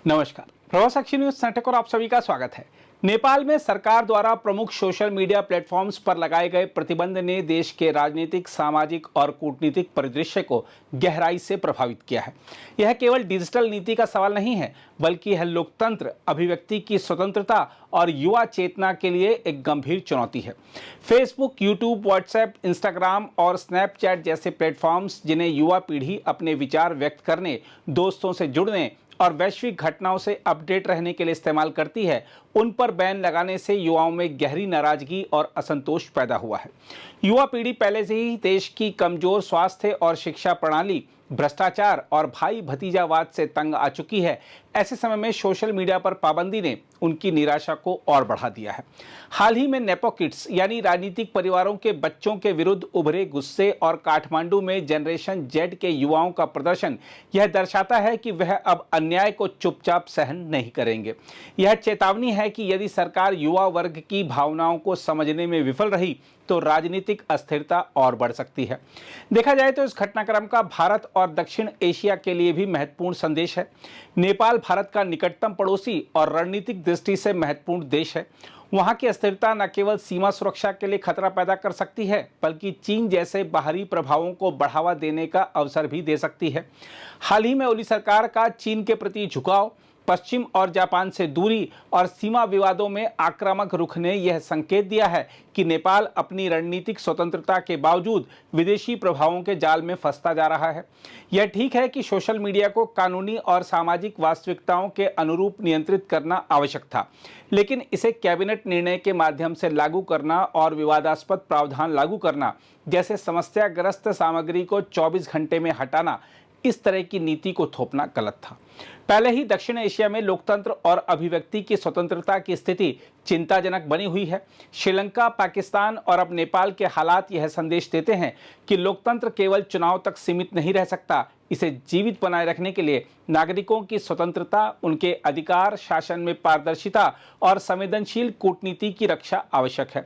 नमस्कार। प्रवास साक्षी न्यूज नाटक और आप सभी का स्वागत है। नेपाल में सरकार द्वारा प्रमुख सोशल मीडिया प्लेटफॉर्म्स पर लगाए गए प्रतिबंध ने देश के राजनीतिक, सामाजिक और कूटनीतिक परिदृश्य को गहराई से प्रभावित किया है। यह केवल डिजिटल नीति का सवाल नहीं है, बल्कि यह लोकतंत्र, अभिव्यक्ति की स्वतंत्रता और युवा चेतना के लिए एक गंभीर चुनौती है। फेसबुक, यूट्यूब, व्हाट्सएप, इंस्टाग्राम और स्नैपचैट जैसे प्लेटफॉर्म्स जिन्हें युवा पीढ़ी अपने विचार व्यक्त करने, दोस्तों से जुड़ने और वैश्विक घटनाओं से अपडेट रहने के लिए इस्तेमाल करती है, उन पर बैन लगाने से युवाओं में गहरी नाराजगी और असंतोष पैदा हुआ है। युवा पीढ़ी पहले से ही देश की कमजोर स्वास्थ्य और शिक्षा प्रणाली, भ्रष्टाचार और भाई भतीजावाद से तंग आ चुकी है। ऐसे समय में सोशल मीडिया पर पाबंदी ने उनकी निराशा को और बढ़ा दिया है। हाल ही में नेपो किड्स यानी राजनीतिक परिवारों के बच्चों के विरुद्ध उभरे गुस्से और काठमांडू में जनरेशन जेड के युवाओं का प्रदर्शन यह दर्शाता है कि वह अब अन्याय को चुपचाप सहन नहीं करेंगे। यह चेतावनी है कि यदि सरकार युवा वर्ग की भावनाओं को समझने में विफल रही तो राजनीतिक अस्थिरता और बढ़ सकती है। देखा जाए तो इस घटनाक्रम का भारत और दक्षिण एशिया के लिए भी महत्वपूर्ण संदेश है। नेपाल भारत का निकटतम पड़ोसी और रणनीतिक दृष्टि से महत्वपूर्ण देश है। वहां की अस्थिरता न केवल सीमा सुरक्षा के लिए खतरा पैदा कर सकती है, बल्कि चीन जैसे बाहरी प्रभावों को बढ़ावा देने का अवसर भी दे सकती है। हाल ही में ओली सरकार का चीन के प्रति झुकाव, पश्चिम और जापान से दूरी और सीमा विवादों में आक्रामक रुख ने यह संकेत दिया है कि नेपाल अपनी रणनीतिक स्वतंत्रता के बावजूद विदेशी प्रभावों के जाल में फंसता जा रहा है। यह ठीक है कि सोशल मीडिया को कानूनी और सामाजिक वास्तविकताओं के अनुरूप नियंत्रित करना आवश्यक था, लेकिन इसे कैबिनेट निर्णय के माध्यम से लागू करना और विवादास्पद प्रावधान लागू करना जैसे समस्याग्रस्त सामग्री को 24 घंटे में हटाना, इस तरह की नीति को थोपना गलत था। पहले ही दक्षिण एशिया में लोकतंत्र और अभिव्यक्ति की स्वतंत्रता की स्थिति चिंताजनक बनी हुई है। श्रीलंका, पाकिस्तान और अब नेपाल के हालात यह संदेश देते हैं कि लोकतंत्र केवल चुनाव तक सीमित नहीं रह सकता। इसे जीवित बनाए रखने के लिए नागरिकों की स्वतंत्रता, उनके अधिकार, शासन में पारदर्शिता और संवेदनशील कूटनीति की रक्षा आवश्यक है।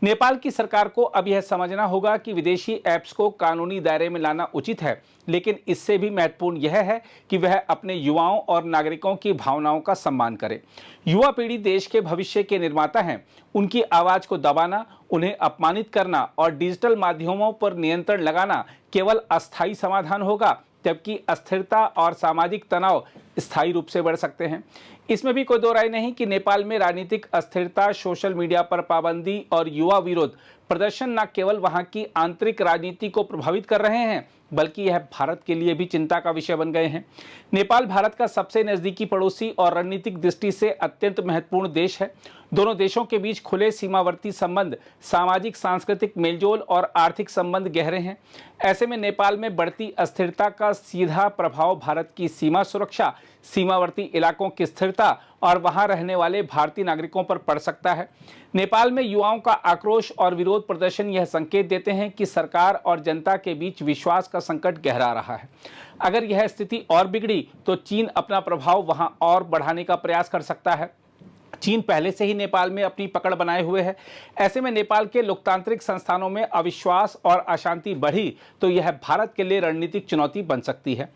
नेपाल की सरकार को अब यह समझना होगा कि विदेशी ऐप्स को कानूनी दायरे में लाना उचित है, लेकिन इससे भी महत्वपूर्ण यह है कि वह अपने युवाओं और नागरिकों की भावनाओं का सम्मान करे। युवा पीढ़ी देश के भविष्य के निर्माता हैं। उनकी आवाज को दबाना, उन्हें अपमानित करना और डिजिटल माध्यमों पर नियंत्रण लगाना केवल अस्थायी समाधान होगा, जबकि अस्थिरता और सामाजिक तनाव स्थायी रूप से बढ़ सकते हैं। इसमें भी कोई दो राय नहीं कि नेपाल में राजनीतिक अस्थिरता, सोशल मीडिया पर पाबंदी और युवा विरोध प्रदर्शन न केवल वहां की आंतरिक राजनीति को प्रभावित कर रहे हैं, बल्कि यह भारत के लिए भी चिंता का विषय बन गए हैं। नेपाल भारत का सबसे नजदीकी पड़ोसी और रणनीतिक दृष्टि से अत्यंत महत्वपूर्ण देश है। दोनों देशों के बीच खुले सीमावर्ती संबंध, सामाजिक सांस्कृतिक मेलजोल और आर्थिक संबंध गहरे हैं। ऐसे में नेपाल में बढ़ती अस्थिरता का सीधा प्रभाव भारत की सीमा सुरक्षा, सीमावर्ती इलाकों की स्थिरता और वहां रहने वाले भारतीय नागरिकों पर पड़ सकता है। नेपाल में युवाओं का आक्रोश और विरोध प्रदर्शन यह संकेत देते हैं कि सरकार और जनता के बीच विश्वास का संकट गहरा रहा है। अगर यह स्थिति और बिगड़ी तो चीन अपना प्रभाव वहां और बढ़ाने का प्रयास कर सकता है। चीन पहले से ही नेपाल में अपनी पकड़ बनाए हुए है। ऐसे में नेपाल के लोकतांत्रिक संस्थानों में अविश्वास और अशांति बढ़ी तो यह भारत के लिए रणनीतिक चुनौती बन सकती है।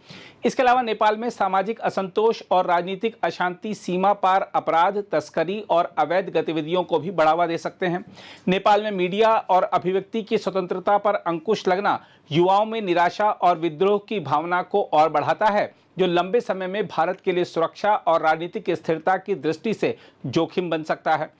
इसके अलावा नेपाल में सामाजिक असंतोष और राजनीतिक अशांति सीमा पार अपराध, तस्करी और अवैध गतिविधियों को भी बढ़ावा दे सकते हैं। नेपाल में मीडिया और अभिव्यक्ति की स्वतंत्रता पर अंकुश लगना युवाओं में निराशा और विद्रोह की भावना को और बढ़ाता है, जो लंबे समय में भारत के लिए सुरक्षा और राजनीतिक स्थिरता की दृष्टि से जोखिम बन सकता है।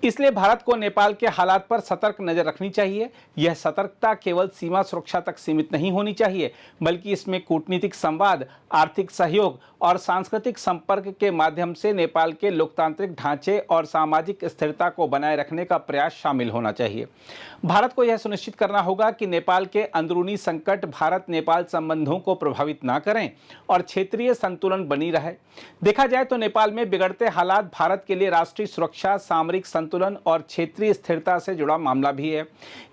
इसलिए भारत को नेपाल के हालात पर सतर्क नजर रखनी चाहिए। यह सतर्कता केवल सीमा सुरक्षा तक सीमित नहीं होनी चाहिए, बल्कि इसमें कूटनीतिक संवाद, आर्थिक सहयोग और सांस्कृतिक संपर्क के माध्यम से नेपाल के लोकतांत्रिक ढांचे और सामाजिक स्थिरता को बनाए रखने का प्रयास शामिल होना चाहिए। भारत को यह सुनिश्चित करना होगा कि नेपाल के अंदरूनी संकट भारत नेपाल संबंधों को प्रभावित न करें और क्षेत्रीय संतुलन बनी रहे। देखा जाए तो नेपाल में बिगड़ते हालात भारत के लिए राष्ट्रीय सुरक्षा, सामरिक संतुलन और क्षेत्रीय स्थिरता से जुड़ा मामला भी है।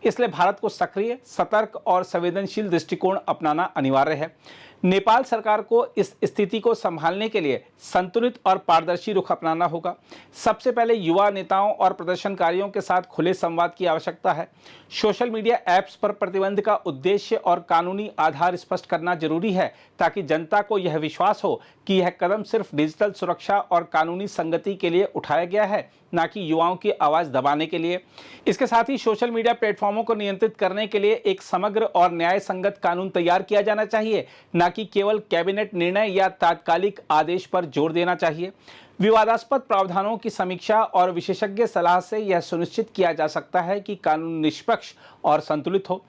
इसलिए भारत को सक्रिय, सतर्क और संवेदनशील दृष्टिकोण अपनाना अनिवार्य है। नेपाल सरकार को इस स्थिति को संभालने के लिए संतुलित और पारदर्शी रुख अपनाना होगा। सबसे पहले युवा नेताओं और प्रदर्शनकारियों के साथ खुले संवाद की आवश्यकता है। सोशल मीडिया ऐप्स पर प्रतिबंध का उद्देश्य और कानूनी आधार स्पष्ट करना जरूरी है, ताकि जनता को यह विश्वास हो कि यह कदम सिर्फ डिजिटल सुरक्षा और कानूनी संगति के लिए उठाया गया है, न कि युवाओं की आवाज दबाने के लिए। इसके साथ ही सोशल मीडिया प्लेटफॉर्मों को नियंत्रित करने के लिए एक समग्र और न्याय संगत कानून तैयार किया जाना चाहिए, न कि केवल कैबिनेट निर्णय या तात्कालिक आदेश पर जोर देना चाहिए। विवादास्पद प्रावधानों की समीक्षा और विशेषज्ञ सलाह से यह सुनिश्चित किया जा सकता है कि कानून निष्पक्ष और संतुलित हो।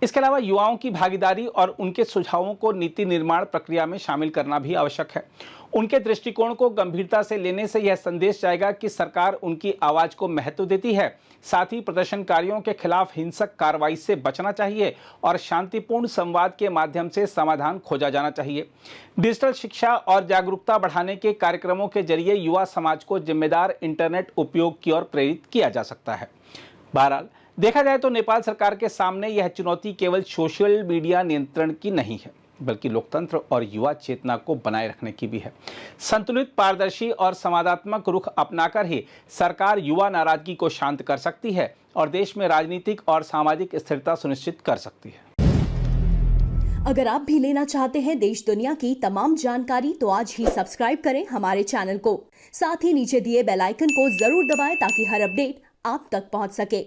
इसके अलावा युवाओं की भागीदारी और उनके सुझावों को नीति निर्माण प्रक्रिया में शामिल करना भी आवश्यक है। उनके दृष्टिकोण को गंभीरता से लेने से यह संदेश जाएगा कि सरकार उनकी आवाज को महत्व देती है। साथ ही प्रदर्शनकारियों के खिलाफ हिंसक कार्रवाई से बचना चाहिए और शांतिपूर्ण संवाद के माध्यम से समाधान खोजा जाना चाहिए। डिजिटल शिक्षा और जागरूकता बढ़ाने के कार्यक्रमों के जरिए युवा समाज को जिम्मेदार इंटरनेट उपयोग की ओर प्रेरित किया जा सकता है। बहरहाल देखा जाए तो नेपाल सरकार के सामने यह चुनौती केवल सोशल मीडिया नियंत्रण की नहीं है, बल्कि लोकतंत्र और युवा चेतना को बनाए रखने की भी है। संतुलित, पारदर्शी और संवादात्मक रुख अपनाकर ही सरकार युवा नाराजगी को शांत कर सकती है और देश में राजनीतिक और सामाजिक स्थिरता सुनिश्चित कर सकती है। अगर आप भी लेना चाहते हैं देश दुनिया की तमाम जानकारी, तो आज ही सब्सक्राइब करें हमारे चैनल को। साथ ही नीचे दिए बेल आइकन को जरूर दबाएं ताकि हर अपडेट आप तक पहुंच सके।